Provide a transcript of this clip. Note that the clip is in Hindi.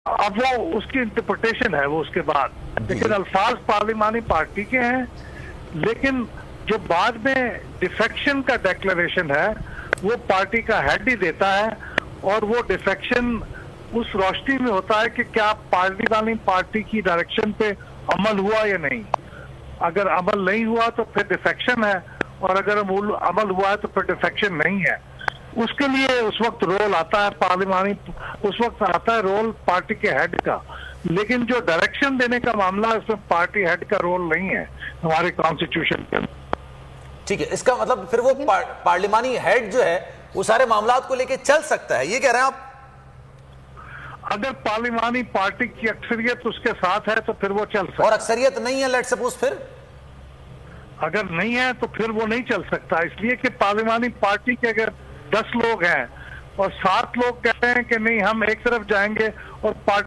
अब वो उसकी इंटरप्रिटेशन है वो उसके बाद, लेकिन अल्फाज पार्लिमानी पार्टी के हैं। लेकिन जो बाद में डिफेक्शन का डिक्लेरेशन है वो पार्टी का हेड ही देता है, और वो डिफेक्शन उस रोशनी में होता है कि क्या पार्लिमानी पार्टी की डायरेक्शन पे अमल हुआ या नहीं। अगर अमल नहीं हुआ तो फिर डिफेक्शन है, और अगर अमल हुआ है तो फिर डिफेक्शन नहीं है। उसके लिए उस वक्त रोल आता है पार्लिमानी, उस वक्त आता है रोल पार्टी के हेड का। लेकिन जो डायरेक्शन देने का मामला है उसमें पार्टी हेड का रोल नहीं है हमारे कॉन्स्टिट्यूशन के अंदर। ठीक है, इसका मतलब फिर वो पार्लिमानी हेड जो है वो सारे मामलात को लेके चल सकता है, ये कह रहे हैं आप? अगर पार्लिमानी पार्टी की अक्सरियत उसके साथ है तो फिर वो चल सकता है। और अक्सरियत नहीं है, लेट सपोज, फिर अगर नहीं है तो फिर वो नहीं चल सकता, इसलिए कि पार्लिमानी पार्टी के अगर 10 लोग हैं और 7 लोग कह रहे हैं कि नहीं हम एक तरफ जाएंगे, और पार्टी